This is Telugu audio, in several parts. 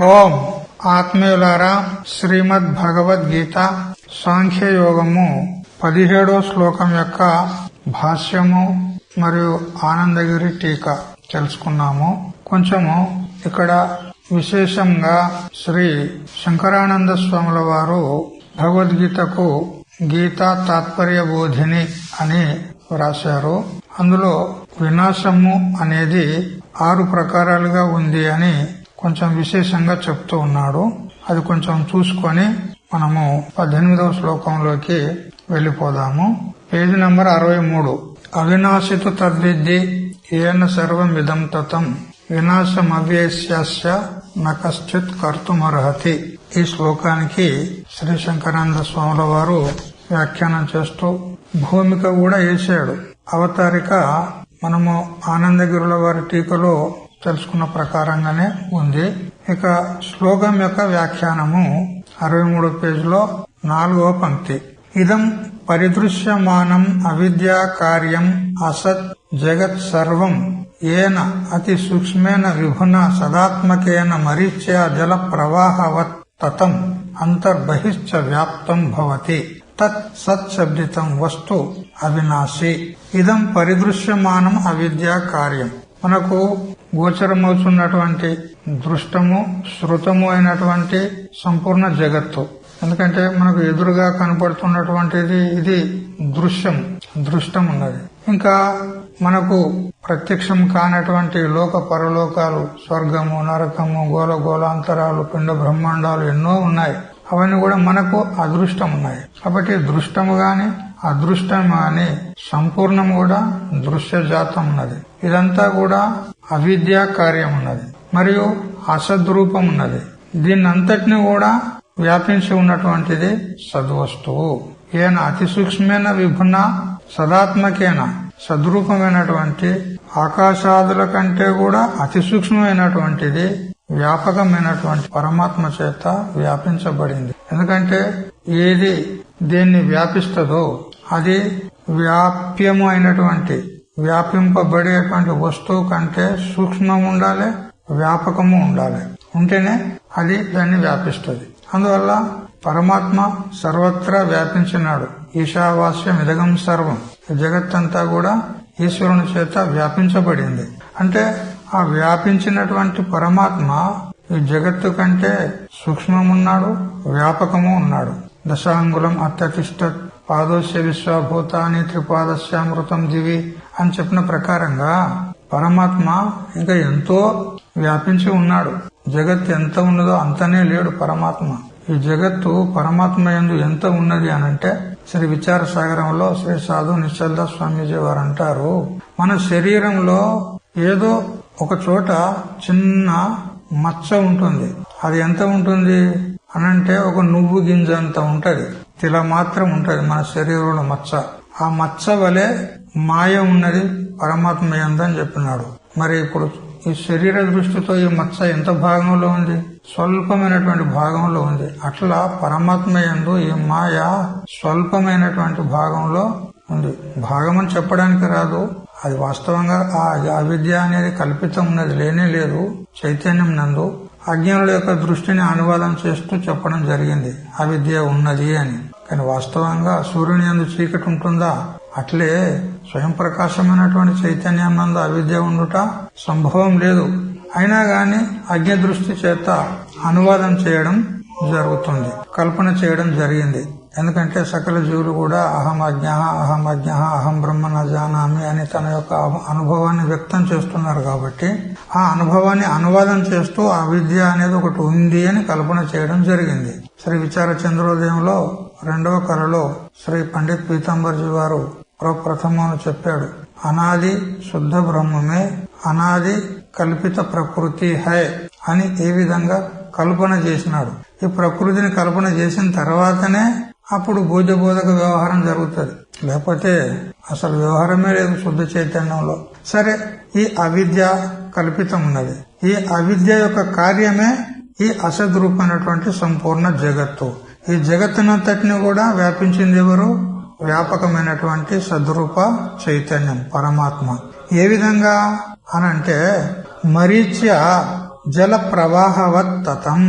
ఓం ఆత్మీయులారా, శ్రీమద్ భగవద్గీత సాంఖ్యయోగము 17వ శ్లోకం యొక్క భాష్యము మరియు ఆనందగిరి టీకా తెలుసుకున్నాము. కొంచెము ఇక్కడ విశేషంగా శ్రీ శంకరానంద స్వాముల వారు భగవద్గీతకు గీతా తాత్పర్య బోధిని అని వ్రాశారు. అందులో వినాశము అనేది 6 ప్రకారాలుగా ఉంది అని కొంచెం విశేషంగా చెప్తూ ఉన్నాడు. అది కొంచెం చూసుకొని మనము 18వ శ్లోకంలోకి వెళ్లిపోదాము. Page number 63. అవినాశితు తద్విద్ది ఏన సర్వమిదం తతం వినాశమవ్యేస్య న కశ్చిత్ కర్తుమర్హతి. ఈ శ్లోకానికి శ్రీ శంకరానంద స్వాముల వారు వ్యాఖ్యానం చేస్తూ భూమిక కూడా వేశాడు. అవతారిక మనము ఆనందగిరుల వారి టీకలో తెలుసుకున్న ప్రకారంగానే ఉంది. ఇక శ్లోకం యొక్క వ్యాఖ్యానము 63 పేజీలో 4వ పంక్తి. ఇదం పరిదృశ్యమానం అవిద్యా కార్యం అసత్ జగత్ సర్వం ఏన అతి సూక్ష్మేన విభున సదాత్మకేన మరీచ్య జల ప్రవాహవత్ తతం అంతర్బహిశ్చ వ్యాప్తం భవతి తత్ సత్శబ్దితం వస్తు అవినాశి. ఇదం పరిదృశ్యమానం అవిద్యా కార్యం. మనకు గోచరమవుతున్నటువంటి దృష్టము శృతము అయినటువంటి సంపూర్ణ జగత్తు. ఎందుకంటే మనకు ఎదురుగా కనపడుతున్నటువంటిది ఇది దృష్టం ఉన్నది. ఇంకా మనకు ప్రత్యక్షం కానటువంటి లోక పరలోకాలు, స్వర్గము, నరకము, గోళగోళాంతరాలు, పిండ బ్రహ్మాండాలు ఎన్నో ఉన్నాయి. అవన్నీ కూడా మనకు అదృష్టం ఉన్నాయి. కాబట్టి దృష్టము గాని అదృష్టం గాని సంపూర్ణం కూడా దృశ్యజాతం ఉన్నది. ఇదంతా కూడా అవిద్యా కార్యం ఉన్నది మరియు అసద్రూపం ఉన్నది. దీన్నంతటిని కూడా వ్యాపించి ఉన్నటువంటిది సద్వస్తువు. ఈయన అతి సూక్ష్మమైన విభిన్న సదాత్మకేన సద్రూపమైనటువంటి ఆకాశాదుల కంటే కూడా అతి సూక్ష్మమైనటువంటిది వ్యాపకమైనటువంటి పరమాత్మ చేత వ్యాపించబడింది. ఎందుకంటే ఏది దేన్ని వ్యాపిస్తుందో అది వ్యాప్యము అయినటువంటి వ్యాపింపబడేటువంటి వస్తువు కంటే సూక్ష్మము ఉండాలి, వ్యాపకము ఉండాలి. ఉంటేనే అది దాన్ని వ్యాపిస్తుంది. అందువల్ల పరమాత్మ సర్వత్రా వ్యాపించినాడు. ఈశావాస్యం ఇదగం సర్వం. జగత్తంతా కూడా ఈశ్వరుని చేత వ్యాపించబడింది. అంటే ఆ వ్యాపించినటువంటి పరమాత్మ ఈ జగత్తు కంటే సూక్ష్మమున్నాడు, వ్యాపకము ఉన్నాడు. దశాంగులం అత్యతిష్ట పాదోస్య విశ్వభూతాని త్రిపాదస్యామృతం దివి అని చెప్పిన ప్రకారంగా పరమాత్మ ఇంకా ఎంతో వ్యాపించి ఉన్నాడు. జగత్తు ఎంత ఉన్నదో అంతనే లేడు పరమాత్మ. ఈ జగత్తు పరమాత్మ యందు ఎంత ఉన్నది అనంటే శ్రీ విచార సాగరంలో శ్రీ సాధు నిశ్చలదాస్ స్వామీజీ వారు అంటారు, మన శరీరంలో ఏదో ఒక చోట చిన్న మచ్చ ఉంటుంది. అది ఎంత ఉంటుంది అనంటే ఒక నువ్వు గింజ అంత ఉంటది. తిల మాత్రం ఉంటది మన శరీరంలో మచ్చ. ఆ మచ్చ వలె మాయ ఉన్నది పరమాత్మ యందని చెప్పినాడు. మరి ఇప్పుడు ఈ శరీర దృష్టితో ఈ మచ్చ ఎంత భాగంలో ఉంది? స్వల్పమైనటువంటి భాగంలో ఉంది. అట్లా పరమాత్మ యందు ఈ మాయ స్వల్పమైనటువంటి భాగంలో ఉంది. భాగం అని చెప్పడానికి రాదు. అది వాస్తవంగా ఆ అవిద్య అనేది కల్పితం ఉన్నది, లేనే లేదు. చైతన్యం నందు అజ్ఞానుల యొక్క దృష్టిని అనువాదం చేస్తూ చెప్పడం జరిగింది అవిద్య ఉన్నది అని. కానీ వాస్తవంగా సూర్యుని యందు చీకటి ఉంటుందా? అట్లే స్వయం ప్రకాశమైనటువంటి చైతన్యం నందు అవిద్య ఉండుట సంభవం లేదు. అయినా గాని అజ్ఞ దృష్టి చేత అనువాదం చేయడం జరుగుతుంది, కల్పన చేయడం జరిగింది. ఎందుకంటే సకల జీవులు కూడా అహం అజ్ఞ అహం బ్రహ్మ న జానామి అని తన యొక్క అనుభవాన్ని వ్యక్తం చేస్తున్నారు. కాబట్టి ఆ అనుభవాన్ని అనువాదం చేస్తూ ఆ విద్య అనేది ఒకటి ఉంది అని కల్పన చేయడం జరిగింది. శ్రీ విచార చంద్రోదయంలో 2వ కళలో శ్రీ పండిత్ పీతాంబర్జీ వారు ప్రప్రథమను చెప్పాడు. అనాది శుద్ధ బ్రహ్మమే అనాది కల్పిత ప్రకృతి హై అని ఏ విధంగా కల్పన చేసినాడు. ఈ ప్రకృతిని కల్పన చేసిన తర్వాతనే అప్పుడు బోధక వ్యవహారం జరుగుతుంది. లేకపోతే అసలు వ్యవహారమే లేదు శుద్ధ చైతన్యంలో. సరే, ఈ అవిద్య కల్పితం ఉన్నది. ఈ అవిద్య యొక్క కార్యమే ఈ అసద్రూపమైనటువంటి సంపూర్ణ జగత్తు. ఈ జగత్తునంతటిని కూడా వ్యాపించింది ఎవరు? వ్యాపకమైనటువంటి సద్రూప చైతన్యం పరమాత్మ. ఏ విధంగా అనంటే మరీచ్య జల ప్రవాహవత్ తతం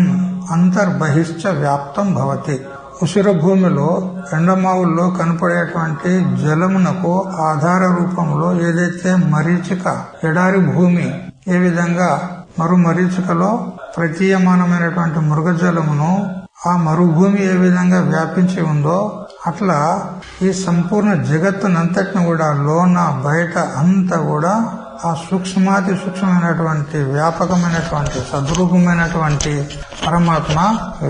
అంతర్బహిశ్చ వ్యాప్తం భవతి. ఉసిర భూమిలో ఎండమావుల్లో కనపడేటువంటి జలమునకు ఆధార రూపంలో ఏదైతే మరీచిక, ఎడారి భూమి ఏ విధంగా మరు మరీచికలో ప్రతీయమానమైనటువంటి మృగజలమును ఆ మరుభూమి ఏ విధంగా వ్యాపించి ఉందో అట్లా ఈ సంపూర్ణ జగత్తునంతటిని కూడా లోన బయట అంతా కూడా ఆ సూక్ష్మాతి సూక్ష్మమైనటువంటి వ్యాపకమైనటువంటి సద్రూపమైనటువంటి పరమాత్మ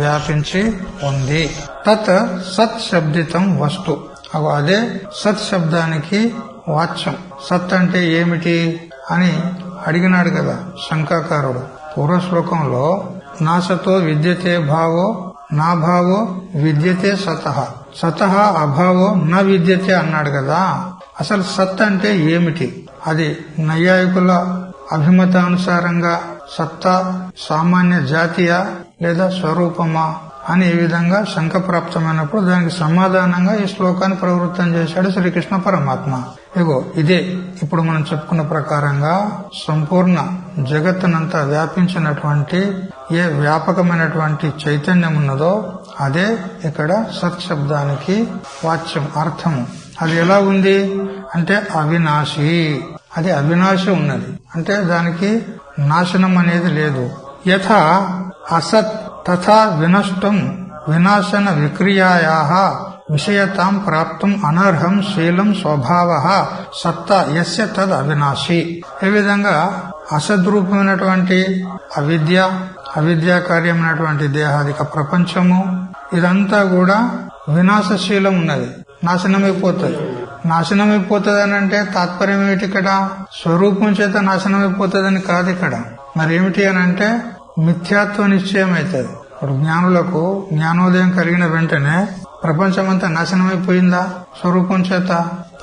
వ్యాపించి ఉంది. తత్ సత్ శబ్దితం వస్తు. అదే సత్ శబ్దానికి వాచ్యం. సత్ అంటే ఏమిటి అని అడిగినాడు కదా శంకాకారుడు. పూర్వ శ్లోకంలో నాసతో విద్యతే భావో నా భావో విద్యతే సతః, సతః అభావో నా విద్యతే అన్నాడు కదా. అసలు సత్ అంటే ఏమిటి? అది నైయాయికుల అభిమతానుసారంగా సత్తా సామాన్య జాతీయ లేదా స్వరూపమా అని ఈ విధంగా శంక ప్రాప్తమైనప్పుడు దానికి సమాధానంగా ఈ శ్లోకాన్ని ప్రవృత్తం చేశాడు శ్రీకృష్ణ పరమాత్మ. ఇగో ఇదే ఇప్పుడు మనం చెప్పుకున్న ప్రకారంగా సంపూర్ణ జగత్తునంతా వ్యాపించినటువంటి ఏ వ్యాపకమైనటువంటి చైతన్యం ఉన్నదో అదే ఇక్కడ సత్ శబ్దానికి వాచ్యం, అర్థము. అది ఎలా ఉంది అంటే అవినాశి. అది అవినాశి ఉన్నది అంటే దానికి నాశనం అనేది లేదు. యథా అసత్ తథా వినష్టం వినాశన విక్రియాయాః విషయతాం ప్రాప్తం అనర్హం శీలం స్వభావః సత్తా యస్య తద్ అవినాశి. ఏ విధంగా అసద్రూపమైనటువంటి అవిద్యాకార్యమైనటువంటి దేహాదిక ప్రపంచము ఇదంతా కూడా వినాశశీలం ఉన్నది, నాశనమైపోతుంది. నాశనమైపోతుంది అని అంటే తాత్పర్యం ఏమిటి? ఇక్కడ స్వరూపం చేత నాశనమైపోతుందని కాదు. ఇక్కడ మరేమిటి అని అంటే మిథ్యాత్వ నిశ్చయం అవుతుంది. ఇప్పుడు జ్ఞానులకు జ్ఞానోదయం కలిగిన వెంటనే ప్రపంచమంతా నాశనమైపోయిందా? స్వరూపం చేత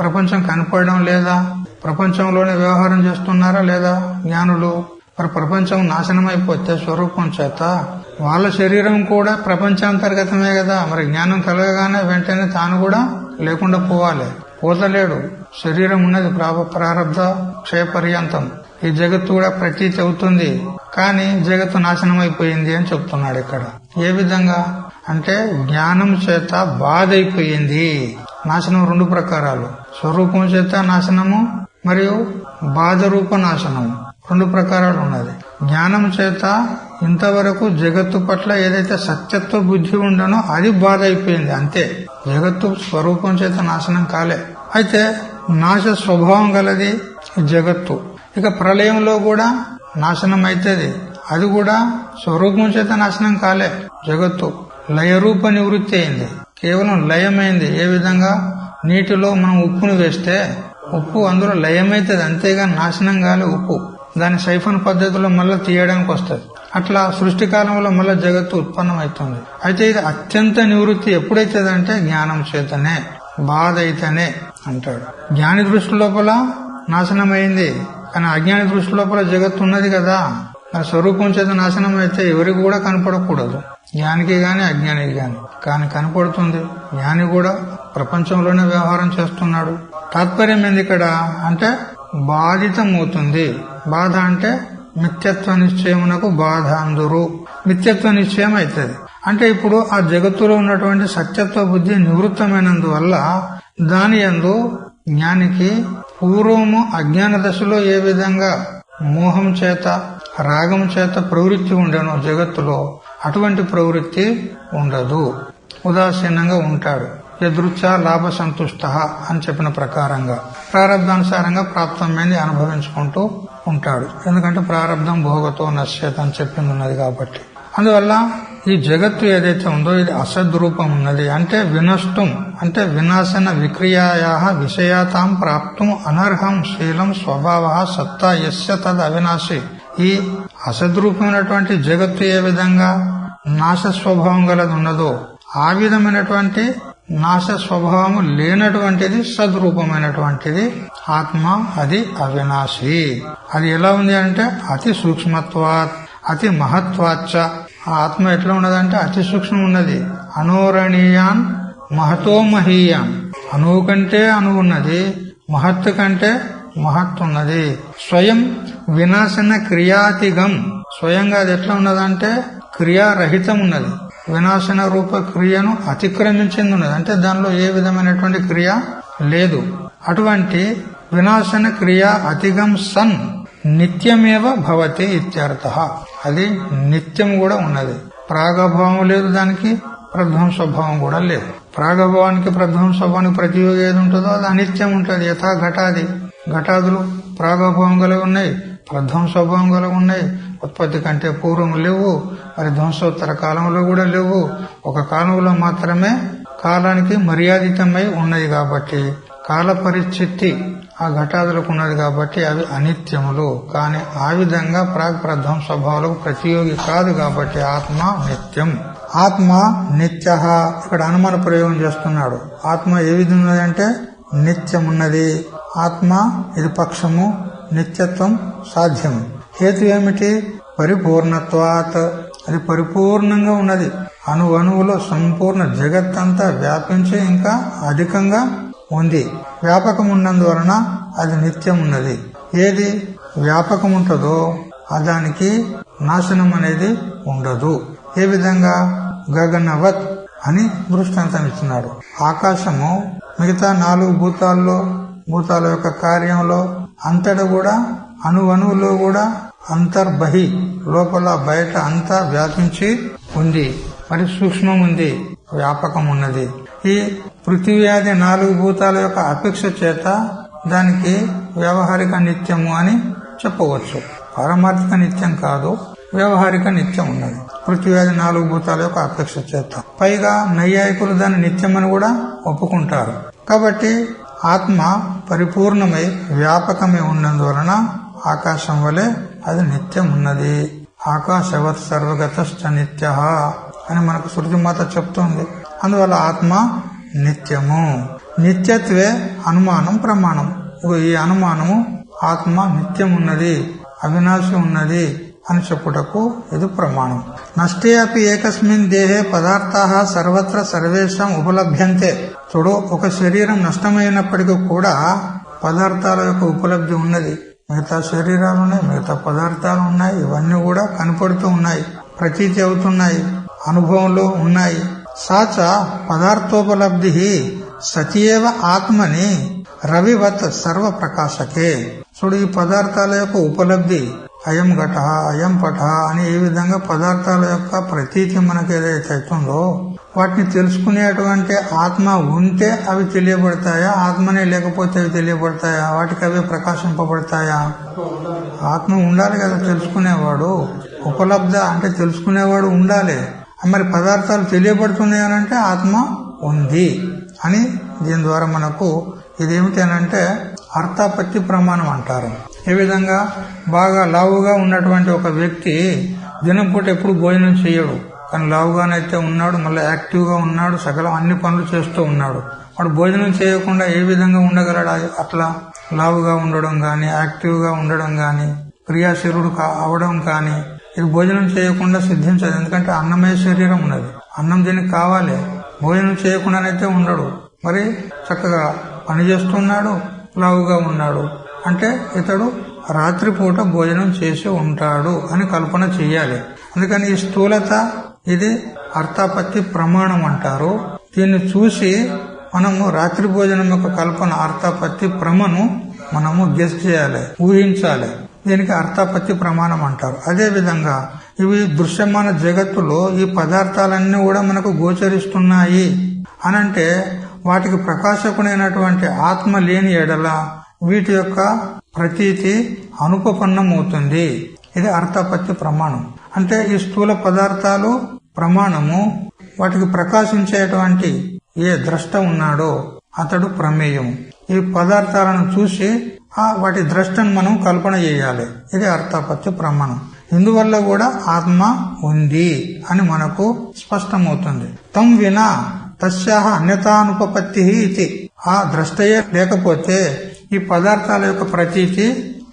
ప్రపంచం కనపడడం లేదా? ప్రపంచంలోనే వ్యవహారం చేస్తున్నారా లేదా జ్ఞానులు? మరి ప్రపంచం నాశనమైపోతే స్వరూపం చేత వాళ్ళ శరీరం కూడా ప్రపంచాంతర్గతమే కదా. మరి జ్ఞానం కలగగానే వెంటనే తాను కూడా లేకుండా పోవాలి. పోతలేడు. శరీరం ఉన్నది ప్రారబ్ధ క్షయ పర్యంతం. ఈ జగత్తు కూడా ప్రతీతి అవుతుంది, కానీ జగత్తు నాశనం అయిపోయింది అని చెప్తున్నాడు ఇక్కడ. ఏ విధంగా అంటే జ్ఞానం చేత బాధ అయిపోయింది. నాశనం రెండు ప్రకారాలు, స్వరూపం చేత నాశనము మరియు బాధ రూప నాశనము, రెండు ప్రకారాలు ఉన్నది. జ్ఞానం చేత ఇంతవరకు జగత్తు పట్ల ఏదైతే సత్యత్వ బుద్ధి ఉండనో అది బాధ అయిపోయింది అంతే. జగత్తు స్వరూపం చేత నాశనం కాలే. అయితే నాశ స్వభావం గలది జగత్తు. ఇక ప్రళయంలో కూడా నాశనం అవుతుంది, అది కూడా స్వరూపం చేత నాశనం కాలే. జగత్తు లయరూప నివృత్తి అయింది, కేవలం లయమైంది. ఏ విధంగా నీటిలో మనం ఉప్పును వేస్తే ఉప్పు అందులో లయమైతుంది, అంతేగాని నాశనం కాలే ఉప్పు. దాని సైఫన్ పద్ధతిలో మళ్ళీ తీయడానికి వస్తుంది. అట్లా సృష్టి కాలంలో మళ్ళీ జగత్తు ఉత్పన్నమవుతుంది. అయితే ఇది అత్యంత నివృత్తి ఎప్పుడైతుందంటే జ్ఞానం చేతనే, బాధ అయితేనే అంటాడు. జ్ఞాని దృష్టి లోపల నాశనమైంది, కానీ అజ్ఞాని దృష్టి లోపల జగత్తు ఉన్నది కదా. మరి స్వరూపం చేత నాశనం అయితే ఎవరికి కూడా కనపడకూడదు, జ్ఞానికి గాని అజ్ఞానికి గాని. కానీ కనపడుతుంది. జ్ఞాని కూడా ప్రపంచంలోనే వ్యవహారం చేస్తున్నాడు. తాత్పర్యం ఏంది ఇక్కడ అంటే బాధితమవుతుంది. బాధ అంటే మిథ్యత్వ నిశ్చయమునకు బాధ అందురు, మిథ్యత్వ నిశ్చయం అవుతుంది. అంటే ఇప్పుడు ఆ జగత్తులో ఉన్నటువంటి సత్యత్వ బుద్ధి నివృత్తమైనందువల్ల దాని యందు జ్ఞానికి పూర్వము అజ్ఞాన దశలో ఏ విధంగా మోహం చేత రాగం చేత ప్రవృత్తి ఉండను జగత్తులో, అటువంటి ప్రవృత్తి ఉండదు. ఉదాసీనంగా ఉంటాడు. యదృచ్ఛా లాభ సంతుష్ట అని చెప్పిన ప్రకారంగా ప్రారబ్ధానుసారంగా ప్రాప్తమైంది అనుభవించుకుంటూ ఉంటాడు. ఎందుకంటే ప్రారబ్ధం భోగతో నశ్యత అని చెప్పింది ఉన్నది కాబట్టి. అందువల్ల ఈ జగత్తు ఏదైతే ఉందో ఇది అసద్రూపం ఉన్నది. అంటే వినష్టం అంటే వినాశన విక్రియాయా విషయాతాం ప్రాప్తం అనర్హం శీలం స్వభావ సత్తా యస్య తద్ అవినాశి. ఈ అసద్రూపమైనటువంటి జగత్తు ఏ విధంగా నాశ స్వభావం గలది ఉన్నదో ఆ విధమైనటువంటి నాశ స్వభావము లేనటువంటిది సద్రూపమైనటువంటిది ఆత్మ, అది అవినాశి. అది ఎలా ఉంది అంటే అతి సూక్ష్మత్వాత్ అతి మహత్వాచ్చ. ఆ ఆత్మ ఎట్లా ఉన్నదంటే అతి సూక్ష్మం ఉన్నది. అనోరణీయాన్ మహతో మహీయాన్. అణువు కంటే అణువు ఉన్నది, మహత్తు కంటే మహత్తు ఉన్నది. స్వయం వినాశన క్రియాతిగం, స్వయంగా అది ఎట్లా ఉన్నదంటే క్రియారహితం ఉన్నది. వినాశన రూప క్రియను అతిక్రమించింది ఉన్నది, అంటే దానిలో ఏ విధమైనటువంటి క్రియ లేదు. అటువంటి వినాశన క్రియ అతిగం సన్ నిత్యమేవ భవతి ఇత్యర్థః. అది నిత్యం కూడా ఉన్నది. ప్రాగభావం లేదు, దానికి ప్రధ్వంసభావం కూడా లేదు. ప్రాగభావానికి ప్రధ్వంసభావానికి ప్రతియోగి ఏది ఉంటుందో అది అనిత్యం ఉంటుంది. యథా ఘటాది, ఘటాదులు ప్రాగభావం కలిగి ఉన్నాయి, ప్రధ్వంసభావం కలిగి ఉన్నాయి. ఉత్పత్తి కంటే పూర్వం లేవు, మరి ధ్వంసోత్తర కాలంలో కూడా లేవు. ఒక కాలంలో మాత్రమే కాలానికి మర్యాదితమై ఉన్నది కాబట్టి కాల పరిస్థితి ఆ ఘటాదులకు ఉన్నది కాబట్టి అవి అనిత్యములు. కానీ ఆ విధంగా ప్రాగ్ ప్రధ్వంసభావాలకు ప్రతియోగి కాదు కాబట్టి ఆత్మ నిత్యం. ఆత్మ నిత్య, ఇక్కడ అనుమాన ప్రయోగం చేస్తున్నాడు. ఆత్మ ఏ విధంగా ఉన్నదంటే నిత్యం ఉన్నది. ఆత్మ ఇది పక్షము, నిత్యత్వం సాధ్యం. హేతు ఏమిటి? పరిపూర్ణత్వాత్, అది పరిపూర్ణంగా ఉన్నది. అణువులో సంపూర్ణ జగత్తంతా వ్యాపించి ఇంకా అధికంగా ఉంది. వ్యాపకం ఉన్నందువలన అది నిత్యం ఉన్నది. ఏది వ్యాపకం ఉంటుందో దానికి నాశనం అనేది ఉండదు. ఏ విధంగా? గగనవత్ అని దృష్టాంతం ఇస్తున్నాడు. ఆకాశము మిగతా 4 భూతాల యొక్క కార్యంలో అంతటా కూడా అణువులో కూడా అంతర్బహి, లోపల బయట అంతా వ్యాపించి ఉంది. మరి సూక్ష్మం ఉంది, వ్యాపకం ఉన్నది. ఈ పృథివ్యాది 4 భూతాల యొక్క అపేక్ష చేత దానికి వ్యవహారిక నిత్యము అని చెప్పవచ్చు. పారమార్థిక నిత్యం కాదు, వ్యవహారిక నిత్యం ఉన్నది పృథివ్యాది 4 భూతాల యొక్క అపేక్ష చేత. పైగా నైయాయికులు దాన్ని నిత్యమని కూడా ఒప్పుకుంటారు. కాబట్టి ఆత్మ పరిపూర్ణమై వ్యాపకమై ఉన్నందువలన ఆకాశం వలె అది నిత్యం ఉన్నది. ఆకాశవత్ సర్వగతశ్చ నిత్యః అని మనకు శృతిమాత చెప్తుంది. అందువల్ల ఆత్మ నిత్యము. నిత్యత్వే అనుమానం ప్రమాణం. ఈ అనుమానము ఆత్మ నిత్యం ఉన్నది, అవినాశి ఉన్నది అని చెప్పుటకు ఇది ప్రమాణం. నష్టే అపి ఏకస్మిన్ దేహే పదార్థాః సర్వత్ర సర్వేషాం ఉపలభ్యంతే. చూడు, ఒక శరీరం నష్టమైనప్పటికీ కూడా పదార్థాల యొక్క ఉపలబ్ధి ఉన్నది. మిగతా శరీరాలు ఉన్నాయి, మిగతా పదార్థాలు ఉన్నాయి, ఇవన్నీ కూడా కనపడుతూ ఉన్నాయి, ప్రతీతి అవుతున్నాయి, అనుభవంలో ఉన్నాయి. సాచ పదార్థోపలబ్ధి సతీవ ఆత్మని రవివత్ సర్వ ప్రకాశకే. చూడు, ఈ పదార్థాల యొక్క ఉపలబ్ధి అయం ఘట, అయం పట అని ఈ విధంగా పదార్థాల యొక్క ప్రతీతి మనకు ఏదైతే అవుతుందో వాటిని తెలుసుకునేటువంటి ఆత్మ ఉంటే అవి తెలియబడతాయా? ఆత్మనే లేకపోతే అవి తెలియబడతాయా? వాటికి అవి ప్రకాశింపబడతాయా? ఆత్మ ఉండాలి కదా తెలుసుకునేవాడు. ఉపలబ్ధ అంటే తెలుసుకునేవాడు ఉండాలి. మరి పదార్థాలు తెలియబడుతున్నాయనంటే ఆత్మ ఉంది అని దీని ద్వారా మనకు ఇదేమిటి అనంటే అర్థాపత్తి ప్రమాణం అంటారు. ఏ విధంగా? బాగా లావుగా ఉన్నటువంటి ఒక వ్యక్తి దినం పూట ఎప్పుడు భోజనం చేయడు, కానీ లావుగానైతే ఉన్నాడు, మళ్ళీ యాక్టివ్ గా ఉన్నాడు, సకలం అన్ని పనులు చేస్తూ ఉన్నాడు. వాడు భోజనం చేయకుండా ఏ విధంగా ఉండగలడు? అట్లా లావుగా ఉండడం గాని, యాక్టివ్ గా ఉండడం గాని, క్రియాశీలుడు అవడం కానీ ఇది భోజనం చేయకుండా సిద్ధించదు. ఎందుకంటే అన్నమయ శరీరం ఉన్నది, అన్నం దీనికి కావాలి. భోజనం చేయకుండానైతే ఉండడు. మరి చక్కగా పని చేస్తున్నాడు, లావుగా ఉన్నాడు అంటే ఇతడు రాత్రిపూట భోజనం చేసి ఉంటాడు అని కల్పన చెయ్యాలి. అందుకని ఈ స్థూలత ఇది అర్థాపత్తి ప్రమాణం అంటారు. దీన్ని చూసి మనము రాత్రి భోజనం యొక్క కల్పన అర్థాపత్తి ప్రమను మనము గెస్ చేయాలి, ఊహించాలి. దీనికి అర్థాపత్తి ప్రమాణం అంటారు. అదే విధంగా ఇవి దృశ్యమాన జగత్తులో ఈ పదార్థాలన్నీ కూడా మనకు గోచరిస్తున్నాయి అనంటే వాటికి ప్రకాశకుడైనటువంటి ఆత్మ లేని ఎడల వీటి యొక్క ప్రతీతి అనుపపన్నమవుతుంది. ఇది అర్థాపత్తి ప్రమాణం. అంటే ఈ స్థూల పదార్థాలు ప్రమాణము, వాటికి ప్రకాశించేటువంటి ఏ ద్రష్ట ఉన్నాడో అతడు ప్రమేయం. ఈ పదార్థాలను చూసి వాటి ద్రష్టను మనం కల్పన చేయాలి. ఇది అర్థాపత్తి ప్రమాణం. ఇందువల్ల కూడా ఆత్మ ఉంది అని మనకు స్పష్టమవుతుంది. తం వినా తస్యాహ అన్యతానుపపత్తి ఇది. ఆ ద్రష్టయే లేకపోతే ఈ పదార్థాల యొక్క ప్రతీతి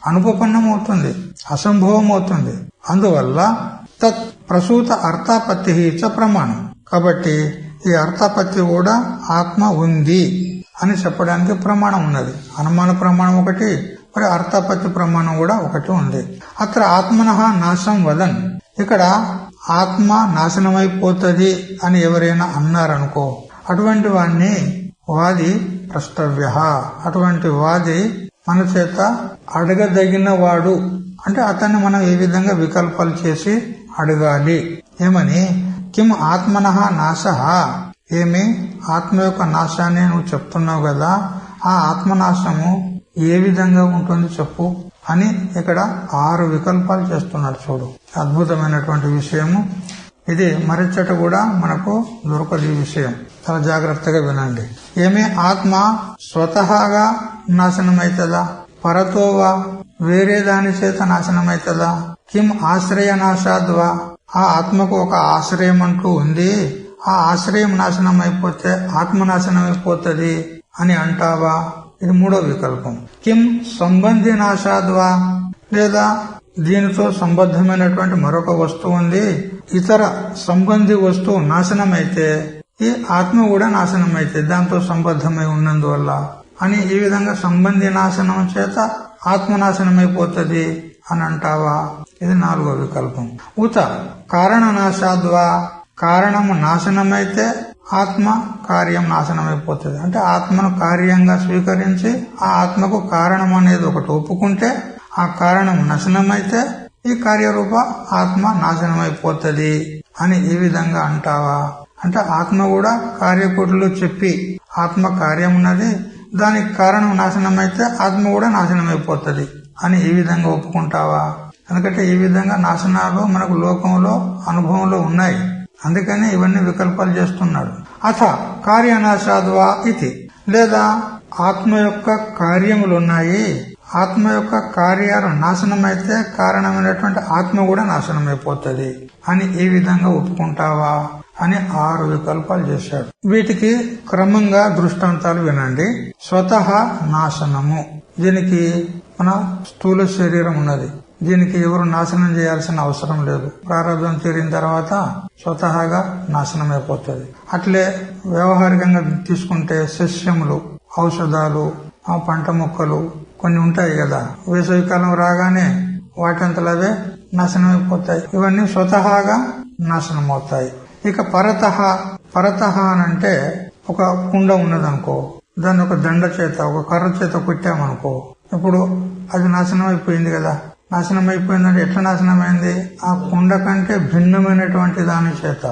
అనుపపన్నమవుతుంది, అసంభవం అవుతుంది. అందువల్ల తత్ ప్రసూత అర్థాపత్తి చ ప్రమాణం. కాబట్టి ఈ అర్థాపత్తి కూడా ఆత్మ ఉంది అని చెప్పడానికి ప్రమాణం ఉన్నది. అనుమాన ప్రమాణం ఒకటి, మరి అర్థాపత్తి ప్రమాణం కూడా ఒకటి ఉంది. అత్ర ఆత్మనః నాశం వదన్, ఇక్కడ ఆత్మ నాశనమైపోతుంది అని ఎవరైనా అన్నారనుకో, అటువంటి వాణ్ణి వాది ప్రస్తవ్య, అటువంటి వాది మన చేత అడగదగిన వాడు. అంటే అతన్ని మనం ఏ విధంగా వికల్పాలు చేసి అడగాలి. ఏమని? కిం ఆత్మనః నాశః, ఏమి ఆత్మ యొక్క నాశాన్ని నువ్వు చెప్తున్నావు కదా, ఆ ఆత్మనాశము ఏ విధంగా ఉంటుంది చెప్పు అని ఇక్కడ 6 వికల్పాలు చేస్తున్నాడు. చూడు, అద్భుతమైనటువంటి విషయము ఇది. మరిచట కూడా మనకు దొరకదు ఈ విషయం, చాలా జాగ్రత్తగా వినండి. ఏమి ఆత్మ స్వతహాగా నాశనమైతదా, పరతోవా వేరే దాని చేత నాశనమైతదా, కిం ఆశ్రయ నాశాద్వా, ఆ ఆత్మకు ఒక ఆశ్రయం అంటూ ఉంది, ఆ ఆశ్రయం నాశనం అయిపోతే ఆత్మ నాశనం అయిపోతుంది అని అంటావా? ఇది 3వ వికల్పం. కిం సంబంధి నాశాద్వా, లేదా దీనితో సంబద్ధమైనటువంటి మరొక వస్తువు ఉంది, ఇతర సంబంధి వస్తువు నాశనమైతే ఈ ఆత్మ కూడా నాశనం అయితే దాంతో సంబద్ధమై ఉన్నందువల్ల అని ఈ విధంగా సంబంధి నాశనం చేత ఆత్మ నాశనం అయిపోతుంది అని అంటావా? ఇది 4వ వికల్పం. ఉత కారణ నాశాద్వా, కారణము నాశనమైతే ఆత్మ కార్యం నాశనమైపోతుంది. అంటే ఆత్మను కార్యంగా స్వీకరించి ఆ ఆత్మకు కారణం అనేది ఒకటి ఒప్పుకుంటే ఆ కారణం నాశనమైతే ఈ కార్యరూప ఆత్మ నాశనమైపోతుంది అని ఈ విధంగా అంటావా? అంటే ఆత్మ కూడా కార్యకుడులు చెప్పి ఆత్మ కార్యం ఉన్నది, దానికి కారణం నాశనమైతే ఆత్మ కూడా నాశనమైపోతుంది అని ఈ విధంగా ఒప్పుకుంటావా? ఎందుకంటే ఈ విధంగా నాశనాలు మనకు లోకంలో అనుభవంలో ఉన్నాయి, అందుకని ఇవన్నీ వికల్పాలు చేస్తున్నాడు. అథ కార్యనాశాద్వా ఇది, లేదా ఆత్మ యొక్క కార్యములున్నాయి, ఆత్మ యొక్క కార్యాలు నాశనమైతే కారణమైనటువంటి ఆత్మ కూడా నాశనమైపోతుంది అని ఈ విధంగా ఒప్పుకుంటావా అని 6 వికల్పాలు చేశాడు. వీటికి క్రమంగా దృష్టాంతాలు వినండి. స్వతహా నాశనము, దీనికి మన స్థూల శరీరం ఉన్నది, దీనికి ఎవరు నాశనం చేయాల్సిన అవసరం లేదు, ప్రారంభం తీరిన తర్వాత స్వతహాగా నాశనం అయిపోతుంది. అట్లే వ్యవహారికంగా తీసుకుంటే సస్యములు, ఔషధాలు, ఆ పంట మొక్కలు కొన్ని ఉంటాయి కదా, వేసవికాలం రాగానే వాటంతలవే నాశనం అయిపోతాయి. ఇవన్నీ స్వతహాగా నాశనం అవుతాయి. ఇక పరతః అనంటే ఒక కుండ ఉన్నదనుకో, దాన్ని ఒక దండ చేత ఒక కర్ర చేత కొట్టామనుకో, ఇప్పుడు అది నాశనం అయిపోయింది కదా. నాశనం అయిపోయిందంటే ఎట్లా నాశనమైంది? ఆ కుండ కంటే భిన్నమైనటువంటి దాని చేత,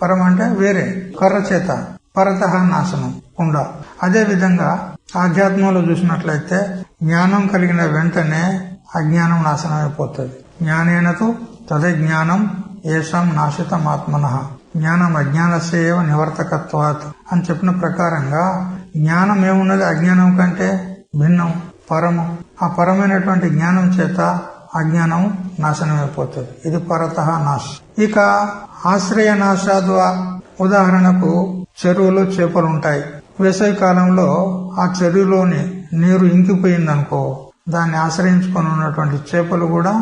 పరం అంటే వేరే, కర్ర చేత పరతః నాశనం కుండ. అదే విధంగా ఆధ్యాత్మంలో చూసినట్లయితే జ్ఞానం కలిగిన వెంటనే అజ్ఞానం నాశనం అయిపోతుంది. జ్ఞానేనతు తదజ్ఞానం ఏషాం నాశితం ఆత్మనః, జ్ఞానం అజ్ఞానస్యేవ నివర్తకత్వాత్ అని చెప్పిన ప్రకారంగా జ్ఞానం ఏమున్నది అజ్ఞానం కంటే భిన్నం, పరము. ఆ పరమైనటువంటి జ్ఞానం చేత అజ్ఞానం నాశనం అయిపోతుంది. ఇది పరతః నాశ. ఇక ఆశ్రయ నాశాద్వా, ఉదాహరణకు చెరువులో చేపలుంటాయి, వేసవి కాలంలో ఆ చెరువులోని నీరు ఇంకిపోయిందనుకో, దాన్ని ఆశ్రయించుకొని ఉన్నటువంటి చేపలు కూడా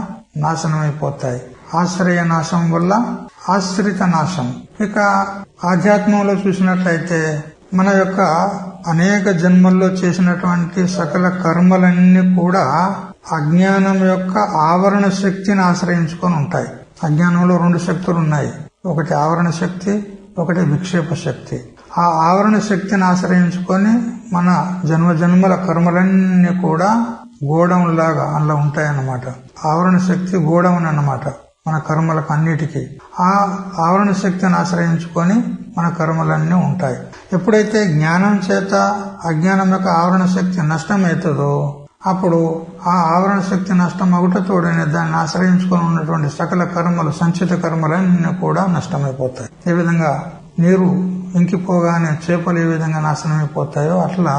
నాశనం అయిపోతాయి. ఆశ్రయ నాశం వల్ల ఆశ్రిత నాశం. ఇక ఆధ్యాత్మంలో చూసినట్లయితే మన యొక్క అనేక జన్మల్లో చేసినటువంటి సకల కర్మలన్నీ కూడా అజ్ఞానం యొక్క ఆవరణ శక్తిని ఆశ్రయించుకొని ఉంటాయి. అజ్ఞానంలో 2 శక్తులు ఉన్నాయి, ఒకటి ఆవరణ శక్తి, ఒకటి విక్షేప శక్తి. ఆ ఆవరణ శక్తిని ఆశ్రయించుకొని మన జన్మజన్మల కర్మలన్నీ కూడా గోడౌన్లాగా అందులో ఉంటాయన్నమాట. ఆవరణ శక్తి గోడౌన్ అన్నమాట మన కర్మలకు అన్నిటికీ. ఆ ఆవరణ శక్తిని ఆశ్రయించుకొని మన కర్మలన్నీ ఉంటాయి. ఎప్పుడైతే జ్ఞానం చేత అజ్ఞానం యొక్క ఆవరణ శక్తి నష్టమవుతుందో అప్పుడు ఆ ఆవరణ శక్తి నష్టం అవుటతోడనే దాన్ని ఆశ్రయించుకొని ఉన్నటువంటి సకల కర్మలు, సంచిత కర్మలన్నీ కూడా నష్టమైపోతాయి. ఏ విధంగా నీరు ఇంకిపోగానే చేపలు ఏ విధంగా నాశనమైపోతాయో అట్లా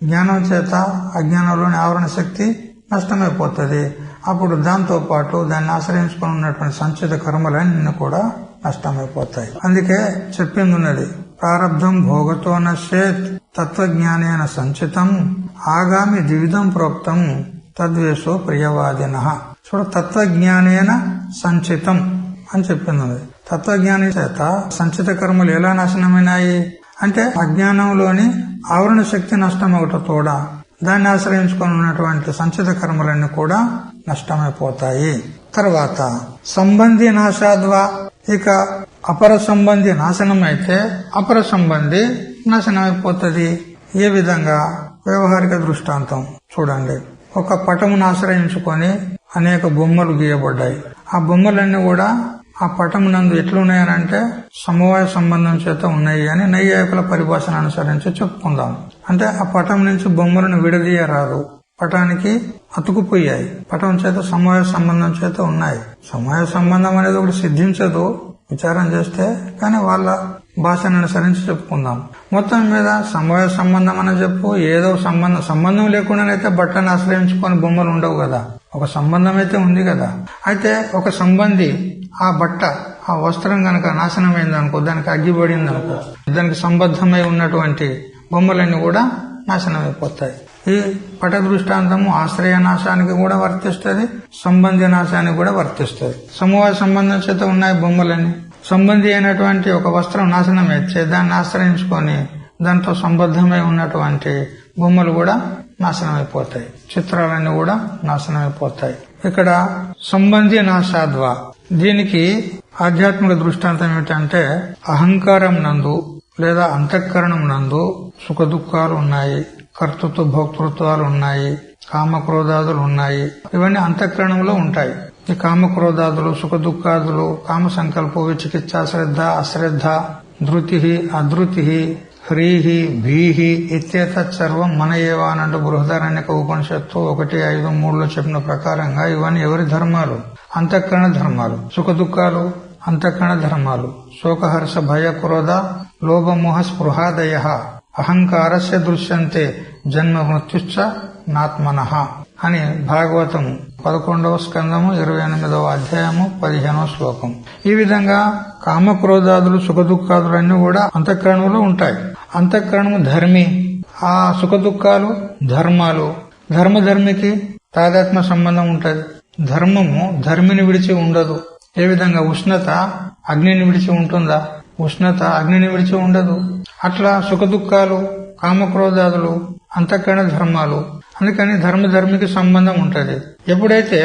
జ్ఞానం చేత అజ్ఞానంలోని ఆవరణ శక్తి నష్టమైపోతుంది. అప్పుడు దాంతో పాటు దాన్ని ఆశ్రయించుకొని ఉన్నటువంటి సంచిత కర్మలన్నీ కూడా నష్టమైపోతాయి. అందుకే చెప్పింది ఉన్నది, ప్రారబ్ధం భోగతో నశ్యేత్ తత్వజ్ఞానేన సంచితం ఆగామి ద్విధం ప్రోక్తం తద్వేషో ప్రియవాదినః. చూడ, తత్వజ్ఞానేన సంచితం అని చెప్పింది. తత్వజ్ఞాని చేత సంచిత కర్మలు ఎలా నాశనమైనాయి అంటే అజ్ఞానంలోని ఆవరణ శక్తి నష్టం ఒకటి తోడా దాన్ని ఆశ్రయించుకొని ఉన్నటువంటి సంచిత కర్మలన్నీ కూడా నష్టమైపోతాయి. తర్వాత సంబంధి నాశాద్వా, ఇక అపర సంబంధి నాశనం అయితే అపర సంబంధి నాశనమైపోతుంది. ఏ విధంగా? వ్యవహారిక దృష్టాంతం చూడండి. ఒక పటమును ఆశ్రయించుకొని అనేక బొమ్మలు గీయబడ్డాయి. ఆ బొమ్మలన్నీ కూడా ఆ పటమునందు ఎట్లున్నాయనంటే సమవాయ సంబంధం చేత ఉన్నాయి అని నైయాయికుల పరిభాషను అనుసరించి చెప్పుకుందాం. అంటే ఆ పటం నుంచి బొమ్మలను విడదీయరాదు, పటానికి అతుకుపోయాయి, పటం చేత సమవాయ సంబంధం చేత ఉన్నాయి. సమవాయ సంబంధం అనేది ఒకటి సిద్ధించదు విచారం చేస్తే, కానీ వాళ్ళ భాషను అనుసరించి చెప్పుకుందాం. మొత్తం మీద సమవాయ సంబంధం అని చెప్పు, ఏదో సంబంధం లేకుండానైతే బట్టను ఆశ్రయించుకొని బొమ్మలు ఉండవు కదా, ఒక సంబంధం అయితే ఉంది కదా. అయితే ఒక సంబంధి ఆ బట్ట ఆ వస్త్రం గనక నాశనమైందనుకో, దానికి అగ్గిపడిందనుకో, దానికి సంబద్ధమై ఉన్నటువంటి బొమ్మలన్నీ కూడా నాశనమైపోతాయి. ఈ పట దృష్టాంతము ఆశ్రయ నాశానికి కూడా వర్తిస్తుంది, సంబంధి నాశానికి కూడా వర్తిస్తుంది. సమవాయ సంబంధం చేత ఉన్నాయి బొమ్మలన్నీ. సంబంధి అయినటువంటి ఒక వస్త్రం నాశనం అయితే దాన్ని ఆశ్రయించుకొని దాంతో సంబద్ధమై ఉన్నటువంటి బొమ్మలు కూడా నాశనమైపోతాయి, చిత్రాలన్నీ కూడా నాశనమైపోతాయి. ఇక్కడ సంబంధి నాశాద్వా, దీనికి ఆధ్యాత్మిక దృష్టాంతం ఏమిటంటే అహంకారం నందు లేదా అంతఃకరణం నందు సుఖ దుఃఖాలు ఉన్నాయి, కర్తృత్వ భోక్తృత్వాలు ఉన్నాయి, కామక్రోధాదులు ఉన్నాయి. ఇవన్నీ అంతఃకరణంలో ఉంటాయి. ఈ కామక్రోధాదులు, సుఖ దుఃఖాదులు, కామ సంకల్ప విచికిత్స, శ్రద్ధ అశ్రద్ధ, ధృతి అధృతి, హ్రీహి భీహి ఇత్యేతత్ సర్వం మన ఏవా అనంటూ బృహదారణ్యక ఉపనిషత్తు 1:5-3లో చెప్పిన ప్రకారంగా ఇవన్నీ ఎవరి ధర్మాలు? అంతఃకరణ ధర్మాలు. సుఖ దుఃఖాలు అంతఃకరణ ధర్మాలు. శోకహర్ష భయ క్రోధ లోభమోహ స్పృహాదయ అహంకారస్య దృశ్యంతే జన్మ మృత్యుశ్చ నాత్మనః అని భాగవతం 11వ స్కందము 28వ అధ్యాయము 15వ శ్లోకం. ఈ విధంగా కామక్రోధాదులు సుఖ దుఃఖాదులన్నీ కూడా అంతఃకరణంలో ఉంటాయి. అంతఃకరణము ధర్మి, ఆ సుఖ దుఃఖాలు ధర్మాలు. ధర్మధర్మికి తాదాత్మ్య సంబంధం ఉంటది. ధర్మము ధర్మిని విడిచి ఉండదు. ఏ విధంగా ఉష్ణత అగ్నిని విడిచి ఉంటుందా? ఉష్ణత అగ్నిని విడిచి ఉండదు. అట్లా సుఖ దుఃఖాలు కామక్రోధాదులు అంతఃకరణ ధర్మాలు. అందుకని ధర్మధర్మికి సంబంధం ఉంటది. ఎప్పుడైతే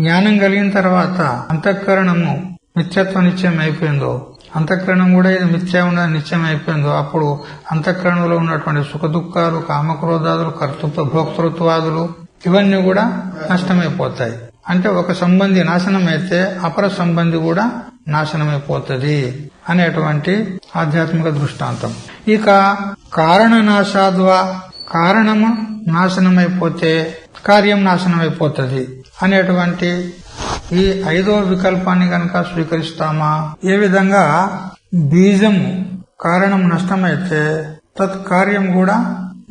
జ్ఞానం కలిగిన తర్వాత అంతఃకరణము మిథ్యత్వ నిశ్చయం అయిపోయిందో, అంతఃకరణం కూడా ఇది మిథ్యా ఉన్నది నిశ్చయం అయిపోయిందో, అప్పుడు అంతఃకరణంలో ఉన్నటువంటి సుఖ దుఃఖాలు కామక్రోధాదులు కర్తృత్వ భోక్తృత్వాదులు ఇవన్నీ కూడా నష్టమైపోతాయి. అంటే ఒక సంబంధి నాశనం అయితే అపర సంబంధి కూడా నాశనమైపోతుంది అనేటువంటి ఆధ్యాత్మిక దృష్టాంతం. ఇక కారణ నాశాద్వా, కారణము నాశనమైపోతే కార్యం నాశనమైపోతుంది అనేటువంటి ఈ 5వ వికల్పాన్ని గనక స్వీకరిస్తామా? ఏ విధంగా బీజము కారణం నష్టమైతే తత్కార్యం కూడా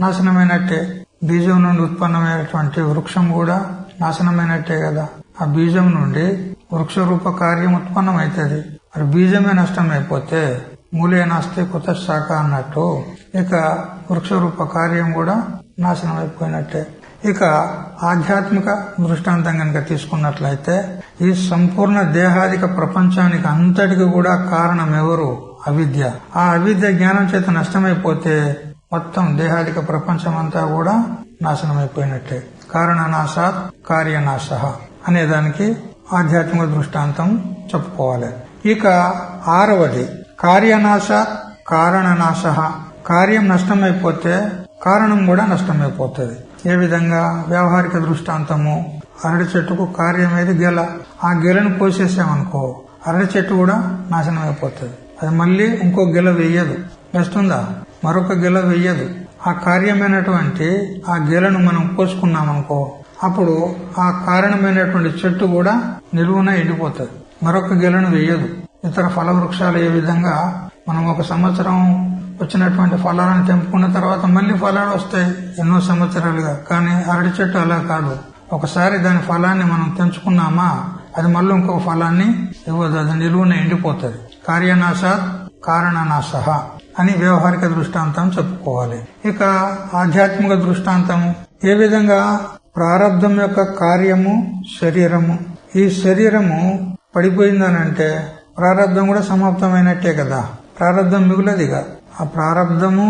నాశనమైనట్టే. బీజం నుండి ఉత్పన్నమైనటువంటి వృక్షం కూడా నాశనమైనట్టే కదా. ఆ బీజం నుండి వృక్ష రూప కార్యం ఉత్పన్నమైతుంది. మరి బీజమే నష్టమైపోతే మూలే నాస్తి కుత శాఖ అన్నట్టు ఇక వృక్ష రూప కార్యం కూడా నాశనం అయిపోయినట్టే. ఇక ఆధ్యాత్మిక దృష్టాంతం కనుక తీసుకున్నట్లయితే ఈ సంపూర్ణ దేహాదిక ప్రపంచానికి అంతటికి కూడా కారణం ఎవరు? అవిద్య. ఆ అవిద్య జ్ఞానం చేత నష్టమైపోతే మొత్తం దేహాదిక ప్రపంచం అంతా కూడా నాశనమైపోయినట్టే. కారణనాశాత్ కార్యనాశ అనేదానికి ఆధ్యాత్మిక దృష్టాంతం చెప్పుకోవాలి. ఇక 6వది కార్యనాశాత్ కారణనాశ. కార్యం నష్టమైపోతే కారణం కూడా నష్టమైపోతుంది. ఏ విధంగా? వ్యవహారిక దృష్టాంతము, అరటి చెట్టుకు కార్యం ఏది? గెల. ఆ గెలను కోసేసామనుకో అరటి చెట్టు కూడా నాశనం అయిపోతుంది. అది మళ్ళీ ఇంకో గెల వెయ్యదు. వేస్తుందా? మరొక గెల వెయ్యదు. ఆ కార్యమైనటువంటి ఆ గెలను మనం కోసుకున్నామనుకో అప్పుడు ఆ కారణమైనటువంటి చెట్టు కూడా నిలువున ఎండిపోతుంది, మరొక గెలను వెయ్యదు. ఇతర ఫల వృక్షాలు ఏ విధంగా మనం ఒక సంవత్సరం వచ్చినటువంటి ఫలాలను తెంపుకున్న తర్వాత మళ్లీ ఫలాలు వస్తాయి ఎన్నో సంవత్సరాలుగా. కానీ అరటి చెట్టు అలా కాదు. ఒకసారి దాని ఫలాన్ని మనం తెంచుకున్నామా అది మళ్ళీ ఇంకొక ఫలాన్ని ఇవ్వదు, అది నిలువున ఎండిపోతుంది. కార్యనాశాత్ కారణనాశ అని వ్యవహారిక దృష్టాంతం చెప్పుకోవాలి. ఇక ఆధ్యాత్మిక దృష్టాంతం ఏ విధంగా? ప్రారబ్ధం యొక్క కార్యము శరీరము. ఈ శరీరము పడిపోయిందనంటే ప్రారబ్ధం కూడా సమాప్తమైనట్టే కదా. ప్రారబ్ధం మిగులదిగా. ఆ ప్రారబ్ధము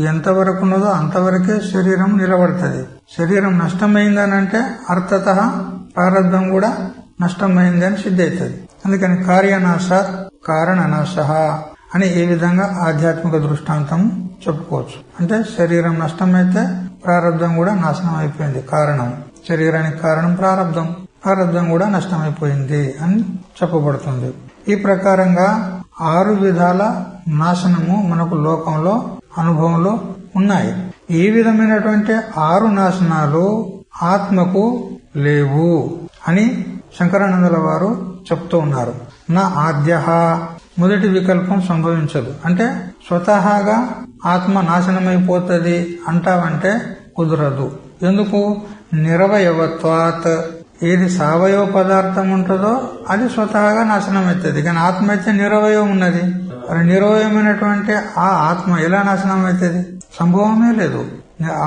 ఎంతవరకు ఉన్నదో అంతవరకే శరీరం నిలబడుతుంది. శరీరం నష్టమైందనంటే అర్థతః ప్రారబ్ధం కూడా నష్టమైంది అని సిద్ధి అవుతుంది. అందుకని కార్యనాశాత్ కారణనాశ అని ఈ విధంగా ఆధ్యాత్మిక దృష్టాంతం చెప్పుకోవచ్చు. అంటే శరీరం నష్టమైతే ప్రారబ్ధం కూడా నాశనం అయిపోయింది. కారణం శరీరానికి కారణం ప్రారబ్ధం, ప్రారబ్ధం కూడా నష్టమైపోయింది అని చెప్పబడుతుంది. ఈ ప్రకారంగా 6 విధాల నాశనము మనకు లోకంలో అనుభవంలో ఉన్నాయి. ఈ విధమైనటువంటి 6 నాశనాలు ఆత్మకు లేవు అని శంకరానందుల వారు చెప్తూ ఉన్నారు. నా ఆద్య మొదటి వికల్పం సంభవించదు. అంటే స్వతహాగా ఆత్మ నాశనమైపోతుంది అంటావంటే కుదరదు. ఎందుకు? నిరవయవత్వాత్. ఏది సావయవ పదార్థం ఉంటుందో అది స్వతహాగా నాశనం అవుతుంది. కానీ ఆత్మ అయితే నిరవయం ఉన్నది. మరి నిరవయమైనటువంటి ఆ ఆత్మ ఎలా నాశనం అవుతుంది? సంభవమే లేదు.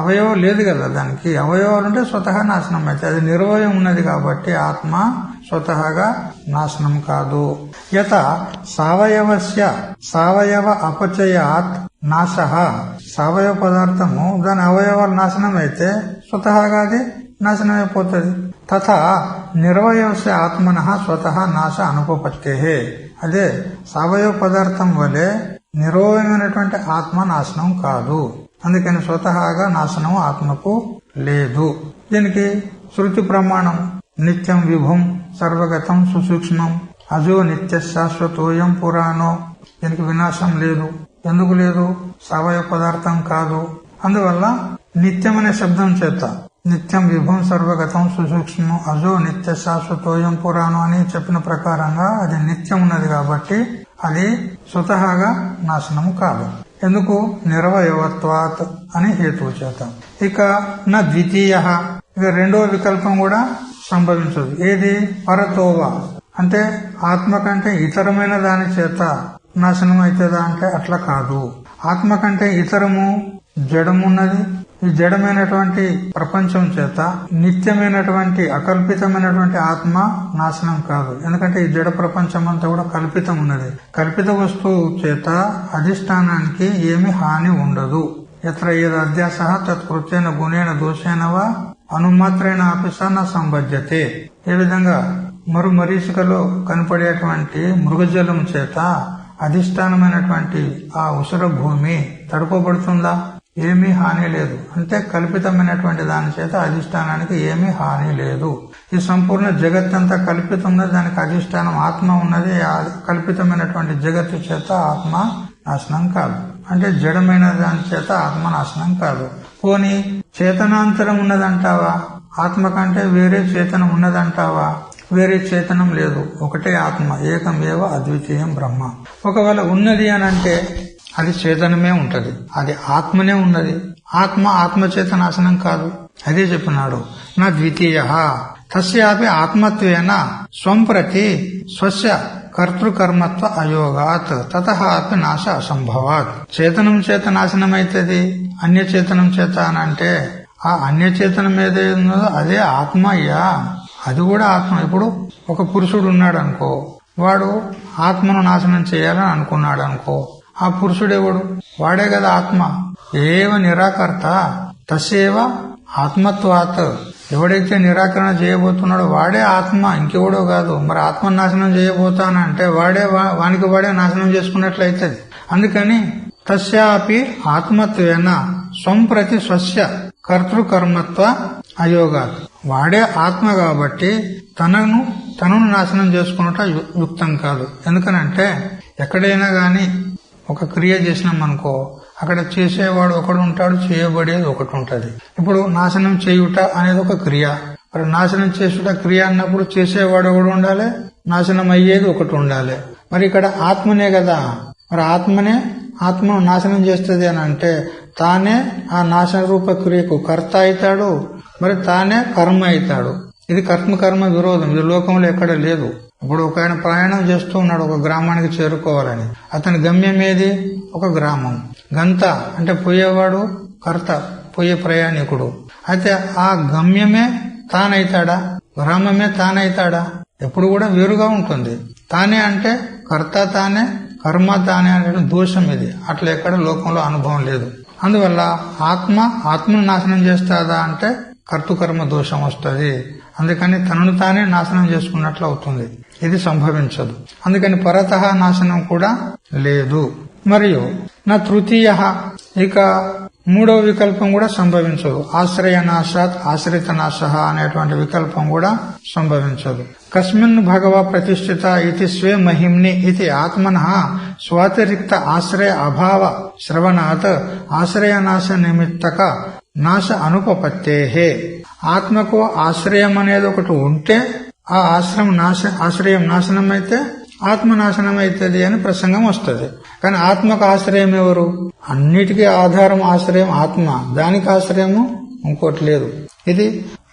అవయవం లేదు కదా దానికి. అవయవాలు ఉంటే స్వతహా నాశనం అవుతుంది. అది నిర్వయం ఉన్నది కాబట్టి ఆత్మ స్వతహాగా నాశనం కాదు. యత సవయవస్య సవయవ అపచయాత్ నాశ. సవయవ పదార్థము దాని అవయవాలు నాశనం అయితే స్వతహాగా అది నాశనం అయిపోతుంది. తథా నిర్వయస్య ఆత్మనః స్వతహా నాశ అనుపపత్తే. అదే సవయవ పదార్థం వలె నిర్వయమైనటువంటి ఆత్మ నాశనం కాదు. అందుకని స్వతహాగా నాశనం ఆత్మకు లేదు. దీనికి శృతి ప్రమాణం నిత్యం విభుం సర్వగతం సుసూక్ష్మం అజో నిత్య శాశ్వతోయం పురాణో. దీనికి వినాశం లేదు. ఎందుకు లేదు? సవయవ పదార్థం కాదు. అందువల్ల నిత్యం అనే శబ్దం చేత నిత్యం విభుం సర్వగతం సుసూక్ష్మం అజో నిత్య శాశ్వతోయం పురాణం అని చెప్పిన ప్రకారంగా అది నిత్యం ఉన్నది కాబట్టి అది స్వతహాగా నాశనము కాదు. ఎందుకు? నిరవయవత్వాత్ అని హేతువు చేత. ఇక నా ద్వితీయ, ఇక రెండవ వికల్పం కూడా సంభవించదు. ఏది? పరతోవ. అంటే ఆత్మ కంటే ఇతరమైన దాని చేత నాశనం అవుతుందా అంటే అట్లా కాదు. ఆత్మ కంటే ఇతరము జడమున్నది. ఈ జడమైనటువంటి ప్రపంచం చేత నిత్యమైనటువంటి అకల్పితమైనటువంటి ఆత్మ నాశనం కాదు. ఎందుకంటే ఈ జడ ప్రపంచం అంతా కూడా కల్పితం ఉన్నది. కల్పిత వస్తువు చేత అధిష్టానానికి ఏమి హాని ఉండదు. ఎత్ర ఏది అధ్యాస తత్కృత్యేన గుణేన దోషేనవా అనుమాత్రైన ఆపిసన సంబధ్యతే. ఏ విధంగా మరీచికలో కనపడేటువంటి మృగజలం చేత అధిష్టానమైనటువంటి ఆ ఉసుర భూమి తడుపబడుతుందా? ఏమీ హాని లేదు. అంటే కల్పితమైనటువంటి దాని చేత అధిష్టానానికి ఏమీ హాని లేదు. ఈ సంపూర్ణ జగత్తంతా కల్పితం ఉన్నది. దానికి అధిష్టానం ఆత్మ ఉన్నది. కల్పితమైనటువంటి జగత్తు చేత ఆత్మ నాశనం కాదు. అంటే జడమైన దాని చేత ఆత్మ నాశనం కాదు. పోనీ చేతనాంతరం ఉన్నదంటావా? ఆత్మ కంటే వేరే చేతనం ఉన్నదంటావా? వేరే చేతనం లేదు. ఒకటే ఆత్మ, ఏకమేవ అద్వితీయం బ్రహ్మ. ఒకవేళ ఉన్నది అని అంటే అది చేతనమే ఉంటది. అది ఆత్మనే ఉన్నది. ఆత్మచేత నాశనం కాదు. అదే చెప్పినాడు. నా ద్వితీయ తస్యాపి ఆత్మత్వేన స్వం ప్రతి స్వస్య కర్తృకర్మత్వ అయోగాత్ తతః అపి నాశ అసంభవాత్. చేతనం చేత నాశనం అవుతుంది. అన్యచేతనం చేత అని అంటే ఆ అన్యచేతనం ఏదైతే ఉన్నదో అదే ఆత్మ అయ్యా. అది కూడా ఆత్మ. ఇప్పుడు ఒక పురుషుడు ఉన్నాడు అనుకో, వాడు ఆత్మను నాశనం చేయాలని అనుకున్నాడు అనుకో, ఆ పురుషుడెవడు? వాడే కదా ఆత్మ. ఏవ నిరాకర్త తస్యేవ ఆత్మత్వాత్. ఎవడైతే నిరాకరణ చేయబోతున్నాడో వాడే ఆత్మ, ఇంకెవడో కాదు. మరి ఆత్మ నాశనం చేయబోతానంటే వానికి వాడే నాశనం చేసుకున్నట్లయితది. అందుకని తస్యాపి ఆత్మత్వేన స్వం ప్రతి స్వస్య కర్తృకర్మత్వ అయోగాత్. వాడే ఆత్మ కాబట్టి తనను నాశనం చేసుకున్నట యుక్తం కాదు. ఎందుకనంటే ఎక్కడైనా గాని ఒక క్రియ చేసినామనుకో, అక్కడ చేసేవాడు ఒకడు ఉంటాడు, చేయబడేది ఒకటి ఉంటది. ఇప్పుడు నాశనం చేయుట అనేది ఒక క్రియ. మరి నాశనం చేసుట క్రియ అన్నప్పుడు చేసేవాడు ఒకడు ఉండాలి, నాశనం అయ్యేది ఒకటి ఉండాలి. మరి ఇక్కడ ఆత్మనే కదా. మరి ఆత్మను నాశనం చేస్తుంది అని అంటే తానే ఆ నాశన రూప క్రియకు కర్త అవుతాడు, మరి తానే కర్మ అవుతాడు. ఇది కర్మ విరోధం. ఇది లోకంలో ఎక్కడ లేదు. ఇప్పుడు ఒక ఆయన ప్రయాణం చేస్తూ ఉన్నాడు ఒక గ్రామానికి చేరుకోవాలని. అతని గమ్యం ఏది? ఒక గ్రామం. గంత అంటే పోయేవాడు కర్త, పోయే ప్రయాణికుడు. అయితే ఆ గమ్యమే తానైతాడా? గ్రామమే తానైతాడా? ఎప్పుడు కూడా వేరుగా ఉంటుంది. తానే అంటే కర్త తానే, కర్మ తానే అనే దోషం ఇది. అట్లా ఎక్కడ లోకంలో అనుభవం లేదు. అందువల్ల ఆత్మను నాశనం చేస్తాదా అంటే కర్తృకర్మ దోషం వస్తుంది. అందుకని తనను తానే నాశనం చేసుకున్నట్లు అవుతుంది. ఇది సంభవించదు. అందుకని పరతః నాశనం కూడా లేదు. మరియు నా తృతీయ, ఇక మూడవ వికల్పం కూడా సంభవించదు. ఆశ్రయ నాశాత్ ఆశ్రిత నాశ అనేటువంటి వికల్పం కూడా సంభవించదు. కస్మిన్ భగవ ప్రతిష్ఠిత ఇది స్వే మహిమ్ని ఇది ఆత్మనః స్వాతిరిక్త ఆశ్రయ అభావ శ్రవణాత్ ఆశ్రయ నాశ నిమిత్తక నాశ అనుపపత్తేహే. ఆత్మకు ఆశ్రయం అనేది ఒకటి ఉంటే ఆ ఆశ్రయం నాశనం అయితే ఆత్మ నాశనం అవుతుంది అని ప్రసంగం వస్తుంది. కానీ ఆత్మకు ఆశ్రయం ఎవరు? అన్నిటికీ ఆధారం ఆశ్రయం ఆత్మ, దానికి ఆశ్రయము ఇంకోటి లేదు. ఇది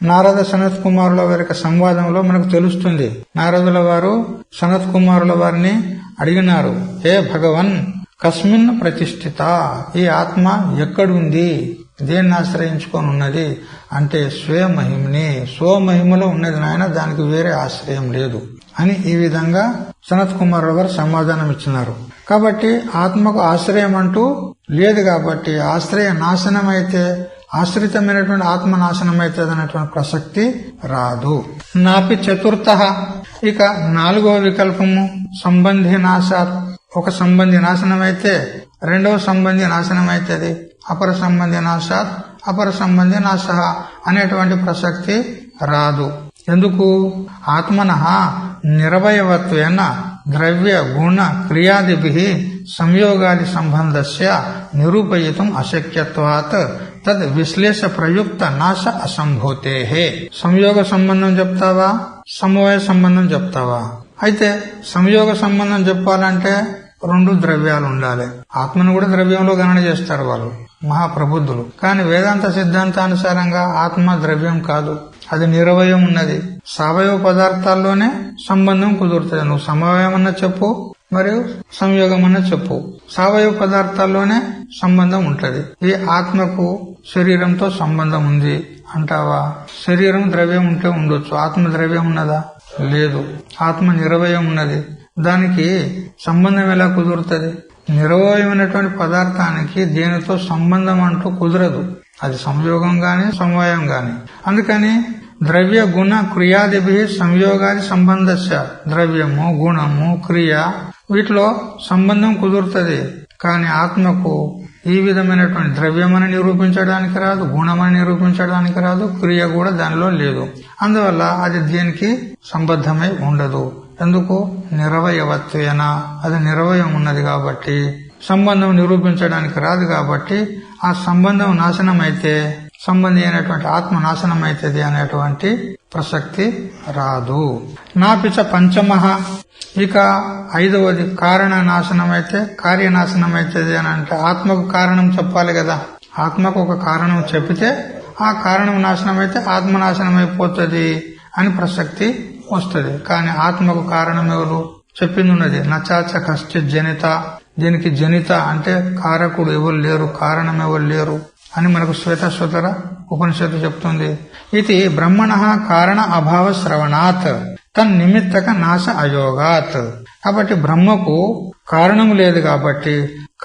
నారద సనత్ కుమారుల వారి సంవాదంలో మనకు తెలుస్తుంది. నారదుల వారు సనత్ కుమారుల వారిని అడిగినారు, హే భగవన్ కస్మిన్ ప్రతిష్ఠిత, ఈ ఆత్మ ఎక్కడుంది, దేన్ని ఆశ్రయించుకొని ఉన్నది అంటే స్వమహిమ్ని, స్వమహిమలో ఉన్నది నాయన, దానికి వేరే ఆశ్రయం లేదు అని ఈ విధంగా సనత్ కుమారుల వారు సమాధానం ఇచ్చినారు. కాబట్టి ఆత్మకు ఆశ్రయం అంటూ లేదు. కాబట్టి ఆశ్రయ నాశనం అయితే ఆశ్రితమైనటువంటి ఆత్మ నాశనం అవుతుంది అనేటువంటి ప్రసక్తి రాదు. నాపి చతుర్థ, ఇక నాలుగవ వికల్పము సంబంధి నాశాత్. ఒక సంబంధి నాశనం అయితే రెండవ సంబంధి నాశనం అవుతుంది. అపర సంబంధి నాశాత్ అపర సంబంధి నాశ అనేటువంటి ప్రసక్తి రాదు. ఎందుకు? ఆత్మనః నిరవయవత్వేన ద్రవ్య గుణ క్రియాదిభి సంయోగాది సంబంధస్య నిరూపయితం అశక్యత్వాత్ తద్ విశ్లేష ప్రయుక్త నాశ అసంభూతేహే. సంయోగ సంబంధం చెప్తావా, సమవాయ సంబంధం చెప్తావా? అయితే సంయోగ సంబంధం చెప్పాలంటే రెండు ద్రవ్యాలు ఉండాలి. ఆత్మను కూడా ద్రవ్యంలో గణన చేస్తారు వాళ్ళు మహాప్రబుద్ధులు. కానీ వేదాంత సిద్ధాంతానుసారంగా ఆత్మ ద్రవ్యం కాదు, అది నిరవయం ఉన్నది. సవయవ పదార్థాల్లోనే సంబంధం కుదురుతుంది. నువ్వు సమవయం అన్న చెప్పు, మరియు సంయోగం అన్న చెప్పు, సవయవ పదార్థాల్లోనే సంబంధం ఉంటది. ఈ ఆత్మకు శరీరంతో సంబంధం ఉంది అంటావా? శరీరం ద్రవ్యం ఉంటే ఉండొచ్చు, ఆత్మ ద్రవ్యం ఉన్నదా? లేదు. ఆత్మ నిరవయం ఉన్నది, దానికి సంబంధం ఎలా కుదురుతుంది? నిరవయమైనటువంటి పదార్థానికి దేనితో సంబంధం అంటూ కుదరదు. అది సంయోగం గాని సమవాయం గాని. అందుకని ద్రవ్య గుణ క్రియాదిభి సంయోగాది సంబంధస్య, ద్రవ్యము గుణము క్రియ వీటిలో సంబంధం కుదురుతుంది. కానీ ఆత్మకు ఈ విధమైనటువంటి ద్రవ్యమని నిరూపించడానికి రాదు, గుణమని నిరూపించడానికి రాదు, క్రియ కూడా దానిలో లేదు. అందువల్ల అది దేనికి సంబద్ధమై ఉండదు. ఎందుకు? నిరవయవత్వేన, అది నిరవయం ఉన్నది కాబట్టి సంబంధం నిరూపించడానికి రాదు. కాబట్టి ఆ సంబంధం నాశనం అయితే సంబంధి అయినటువంటి ఆత్మ నాశనం అవుతుంది అనేటువంటి ప్రసక్తి రాదు. నాపిచ పంచమః, ఇక ఐదవది కారణ నాశనం అయితే కార్యనాశనం అవుతుంది అని అంటే ఆత్మకు కారణం చెప్పాలి కదా. ఆత్మకు ఒక కారణం చెప్పితే ఆ కారణం నాశనం అయితే ఆత్మ నాశనం అయిపోతుంది అని ప్రసక్తి వస్తుంది. కానీ ఆత్మకు కారణం ఎవరు? చెప్పింది ఉన్నది, నచాచ కశ్చిత్ జనిత. దీనికి జనిత అంటే కారకుడు ఎవరు లేరు, కారణం ఎవరు లేరు అని మనకు శ్వేతశ్వతర ఉపనిషత్తు చెప్తుంది. ఇది బ్రహ్మణః కారణ అభావ శ్రవణాత్ తన్నిమిత్తక నాశ అయోగాత్. కాబట్టి బ్రహ్మకు కారణం లేదు కాబట్టి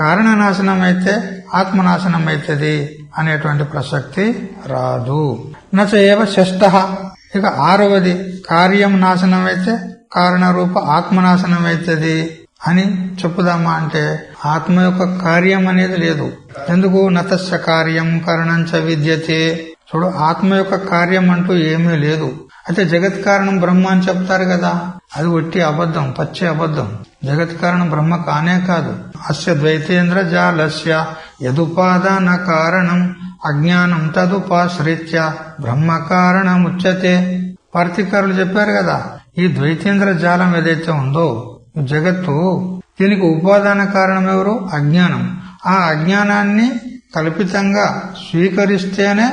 కారణ నాశనం అయితే ఆత్మనాశనం అవుతుంది అనేటువంటి ప్రసక్తి రాదు. నచ ఏవ షష్ఠః, ఇక ఆరవది కార్యం నాశనం అయితే కారణ రూప ఆత్మనాశనం అవుతుంది అని చెప్పుదామా అంటే ఆత్మ యొక్క కార్యం అనేది లేదు. ఎందుకు? నతస్య కార్యం కరణంచ విద్యతే. చూడు, ఆత్మ యొక్క కార్యం అంటూ ఏమీ లేదు. అయితే జగత్ కారణం బ్రహ్మ అని చెప్తారు కదా, అది ఒట్టి అబద్ధం, పచ్చి అబద్ధం. జగత్ కారణం బ్రహ్మ కానే కాదు. అస్య ద్వైతేంద్ర జాలస్య యదుపాదాన కారణం అజ్ఞానం తదుపాశ్రిత్య బ్రహ్మ కారణముచ్యతే. పార్థికారులు చెప్పారు కదా, ఈ ద్వైతేంద్ర జాలం ఏదైతే ఉందో జగత్తు, దీనికి ఉపాదాన కారణం ఎవరు? అజ్ఞానం. ఆ అజ్ఞానాన్ని కల్పితంగా స్వీకరిస్తేనే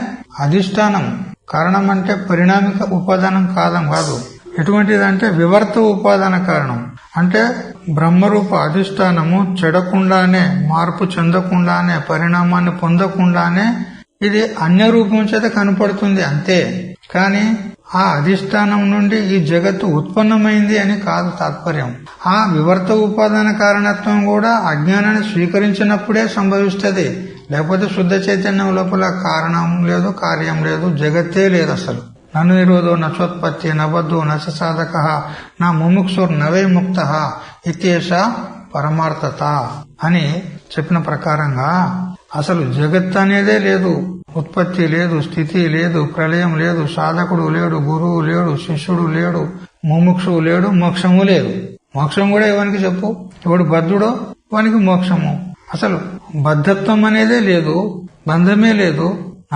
అధిష్టానం. కారణం అంటే పరిణామిక ఉపాదానం కాదు. ఎటువంటిదంటే వివర్త ఉపాదాన కారణం. అంటే బ్రహ్మరూప అధిష్టానము చెడకుండానే, మార్పు చెందకుండానే, పరిణామాన్ని పొందకుండానే ఇది అన్య రూపం చేత కనపడుతుంది అంతే. కానీ ఆ అధిష్టానం నుండి ఈ జగత్తు ఉత్పన్నమైంది అని కాదు తాత్పర్యం. ఆ వివర్త ఉపాదాన కారణత్వం కూడా అజ్ఞానాన్ని స్వీకరించినప్పుడే సంభవిస్తుంది. లేకపోతే శుద్ధ చైతన్యం లోపల కారణం లేదు, కార్యం లేదు, జగత్తే లేదు అసలు. నన్ను నిరోధో నచోత్పత్తి నబద్ధో నచ సాధక నా ముముక్షుర్ నవై ముక్త ఇత్యేష పరమార్థత అని చెప్పిన ప్రకారంగా అసలు జగత్ అనేదే లేదు, ఉత్పత్తి లేదు, స్థితి లేదు, ప్రళయం లేదు, సాధకుడు లేడు, గురువు లేడు, శిష్యుడు లేడు, ముముక్షువు లేడు, మోక్షము లేదు. మోక్షం కూడా ఎవరికి చెప్పు, ఎవడు బద్ధుడో వానికి మోక్షము. అసలు బద్ధత్వం అనేదే లేదు, బంధమే లేదు.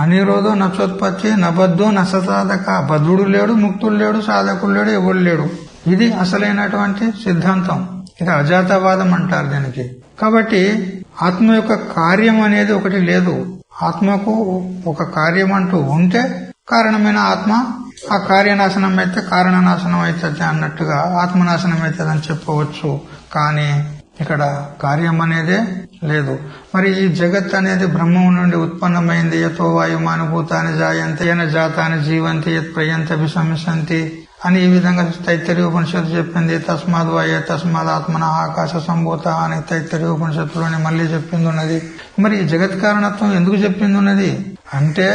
అనిరోధో నచోత్పత్తి నబద్ధో నసాధక, బద్ధుడు లేడు, ముక్తుడు లేడు, సాధకుడు లేడు, ఎవడు లేడు. ఇది అసలైనటువంటి సిద్ధాంతం. ఇది అజాతవాదం అంటారు దీనికి. కాబట్టి ఆత్మ యొక్క కార్యం అనేది ఒకటి లేదు. ఆత్మకు ఒక కార్యం అంటూ ఉంటే కారణమైన ఆత్మ ఆ కార్యనాశనం అయితే కారణనాశనం అవుతుంది అన్నట్టుగా ఆత్మనాశనం అవుతుంది అని చెప్పవచ్చు. కానీ ఇక్కడ కార్యం అనేదే లేదు. మరి ఈ జగత్ అనేది బ్రహ్మం నుండి ఉత్పన్నమైంది. యతో వాయుమానుభూతాన్ని జాయంతి ఏన జాతాన్ని జీవంతి యత్ ప్రయంతి అభిశంసంతి అని ఈ విధంగా తైత్తరీయ ఉపనిషత్తు చెప్పింది. తస్మాద్ వాయే తస్మాద్ ఆత్మన ఆకాశ సంభూత అని తైత్తరీయ ఉపనిషత్తులోనే మళ్లీ చెప్పింది ఉన్నది. మరి ఈ జగత్ కారణత్వం ఎందుకు చెప్పింది ఉన్నది అంటే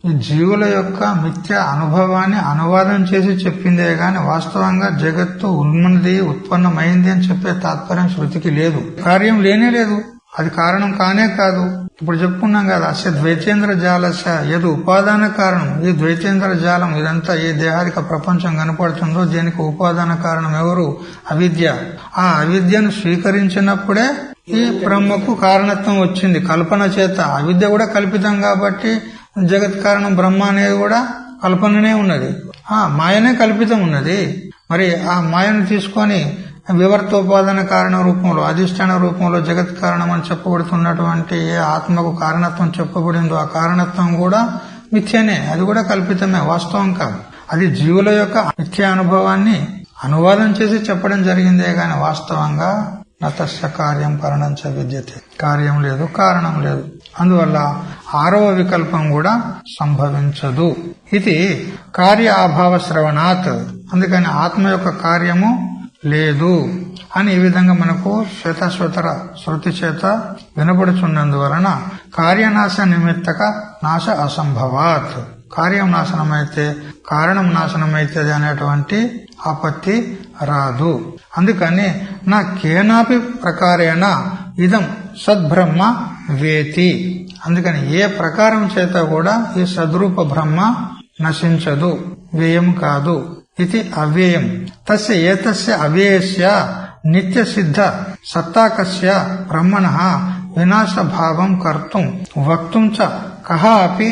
ఈ జీవుల యొక్క మిథ్య అనుభవాన్ని అనువాదం చేసి చెప్పిందే గాని వాస్తవంగా జగత్తు ఉన్నది, ఉత్పన్నమైంది అని చెప్పే తాత్పర్యం శృతికి లేదు. కార్యం లేనే లేదు, అది కారణం కానే కాదు. ఇప్పుడు చెప్పుకున్నాం కదా, అస్య ద్వైతేంద్ర జాలస్య ఏదో ఉపాదాన కారణం. ఈ ద్వైతేంద్ర జాలం ఇదంతా ఏ దేహాదిక ప్రపంచం కనపడుతుందో దీనికి ఉపాదాన కారణం ఎవరు? అవిద్య. ఆ అవిద్యను స్వీకరించినప్పుడే ఈ బ్రహ్మకు కారణత్వం వచ్చింది కల్పన చేత. అవిద్య కూడా కల్పితం కాబట్టి జగత్ కారణం బ్రహ్మ అనేది కూడా కల్పననే ఉన్నది. మాయనే కల్పితం ఉన్నది. మరి ఆ మాయను తీసుకొని వివర్తోపాదన కారణ రూపంలో అధిష్టాన రూపంలో జగత్ కారణం అని చెప్పబడుతున్నటువంటి ఏ ఆత్మకు కారణత్వం చెప్పబడిందో ఆ కారణత్వం కూడా మిథ్యనే, అది కూడా కల్పితమే, వాస్తవం కాదు. అది జీవుల యొక్క మిథ్య అనుభవాన్ని అనువాదం చేసి చెప్పడం జరిగిందే గాని వాస్తవంగా నతస్య కార్యం కరణంచ విద్యతే, కార్యం లేదు, కారణం లేదు. అందువల్ల ఆరవ వికల్పం కూడా సంభవించదు. ఇది కార్య అభావ శ్రవణాత్. అందుకని ఆత్మ యొక్క కార్యము లేదు అని ఈ విధంగా మనకు శ్వేతశ్వేతర శృతి చేత వినబడుచున్నందువలన కార్యనాశ నిమిత్తక నాశ అసంభవాత్. కార్యం నాశనమైతే కారణం నాశనమైతుంది అనేటువంటి ఆపత్తి రాదు. అందుకని నా కేనాపి ప్రకారేణ ఇదం సద్బ్రహ్మ వేతి. అందుకని ఏ ప్రకారం చేత కూడా ఈ సద్రూప బ్రహ్మ నశించదు, వ్యయం కాదు. ఇది అవ్యయం. తస్య ఏతస్య అవ్యయస్య నిత్య సిద్ధ సత్తాకస్య బ్రహ్మణః వినాశ భావం కర్తుం వక్తుం చ కహ అపి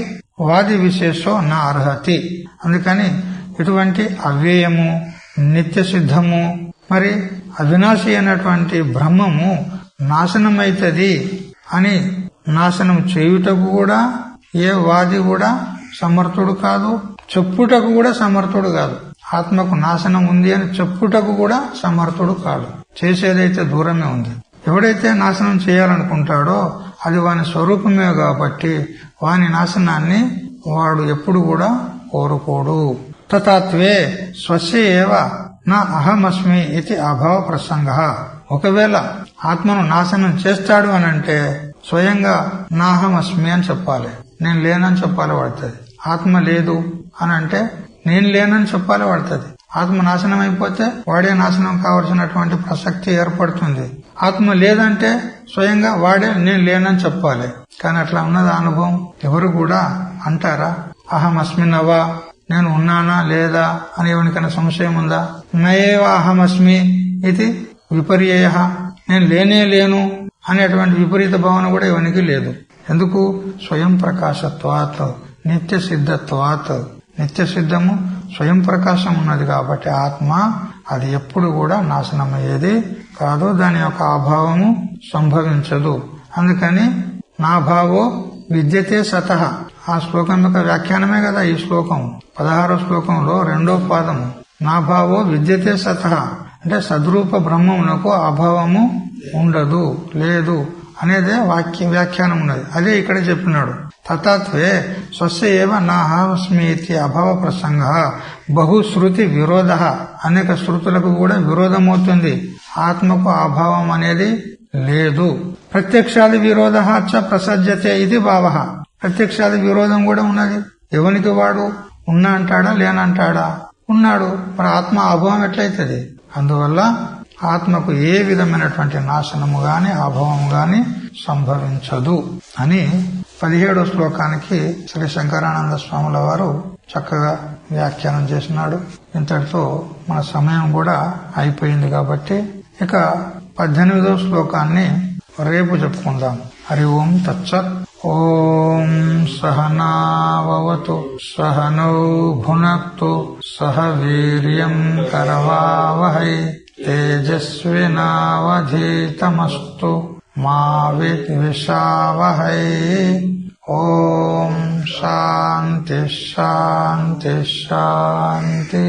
వాది విశేషో నా అర్హతి. అందుకని ఇటువంటి అవ్యయము, నిత్య సిద్ధము, మరి అవినాశి అయినటువంటి బ్రహ్మము నాశనమైతది అని నాశనం చేయుటకు కూడా ఏ వాది కూడా సమర్థుడు కాదు, చెప్పుటకు కూడా సమర్థుడు కాదు. ఆత్మకు నాశనం ఉంది అని చెప్పుటకు కూడా సమర్థుడు కాదు. చేసేదైతే దూరమే ఉంది. ఎవడైతే నాశనం చేయాలనుకుంటాడో అది వాని స్వరూపమే కాబట్టి వాని నాశనాన్ని వాడు ఎప్పుడు కూడా కోరుకోడు. తథాత్వే స్వస్య ఏవ నా అహమస్మి ఇది అభావ ప్రసంగ. ఒకవేళ ఆత్మను నాశనం చేస్తాడు అని అంటే స్వయంగా నా అహమస్మి అని చెప్పాలి, నేను లేనని చెప్పాలి పడుతుంది. ఆత్మ లేదు అని అంటే నేను లేనని చెప్పాలి పడుతుంది. ఆత్మ నాశనం అయిపోతే వాడే నాశనం కావలసినటువంటి ప్రసక్తి ఏర్పడుతుంది. ఆత్మ లేదంటే స్వయంగా వాడే నేను లేనని చెప్పాలి. కానీ అట్లా ఉన్నది అనుభవం. ఎవరు కూడా అంటారా అహమస్మినవా, నేను ఉన్నానా లేదా అని ఎవరికైనా సంశయం ఉందా? నయేవ అహమస్మి ఇది విపర్యయ, నేను లేనే లేను అనేటువంటి విపరీత భావన కూడా ఎవరికి లేదు. ఎందుకు? స్వయం ప్రకాశత్వాత్ నిత్య సిద్ధత్వాత్. నిత్య సిద్ధము స్వయం ప్రకాశం ఉన్నది కాబట్టి ఆత్మ అది ఎప్పుడు కూడా నాశనమయ్యేది కాదు, దాని యొక్క అభావము సంభవించదు. అందుకని నా భావో విద్యతే సతః. ఆ శ్లోకం యొక్క వ్యాఖ్యానమే కదా ఈ శ్లోకం. 16వ శ్లోకంలో 2వ పాదము నా భావో విద్యతే సతః అంటే సద్రూప బ్రహ్మమునకు అభావము ఉండదు, లేదు అనేదే వ్యాఖ్యానం ఉన్నది. అదే ఇక్కడ చెప్పినాడు. తథాత్వే స్వస్య ఏవ నాహమస్మి ఇతి అభావ ప్రసంగ బహుశ్రుతి విరోధ. అనేక శృతులకు కూడా విరోధమవుతుంది. ఆత్మకు అభావం అనేది లేదు. ప్రత్యక్షాది విరోధ ప్రసజ్యతే ఇది భావ. ప్రత్యక్షాది విరోధం కూడా ఉన్నది. ఎవనికి వాడు ఉన్నా అంటాడా లేనంటాడా? ఉన్నాడు. మరి ఆత్మ అభావం ఎట్లయితది? అందువల్ల ఆత్మకు ఏ విధమైనటువంటి నాశనము గాని అభావము గాని సంభవించదు అని 17వ శ్లోకానికి శ్రీ శంకరానంద స్వాముల వారు చక్కగా వ్యాఖ్యానం చేసినాడు. ఇంతటితో మన సమయం కూడా అయిపోయింది కాబట్టి ఇక 18వ శ్లోకాన్ని రేపు చెప్పుకుందాం. హరి ఓం తత్సత్. ఓం సహనావతు సహనౌ భునక్తు సహ వీర్యం కరవావహై తేజస్వినావధీతమస్తు మా విద్విషావహై. ఓం శాంతి శాంతి శాంతి.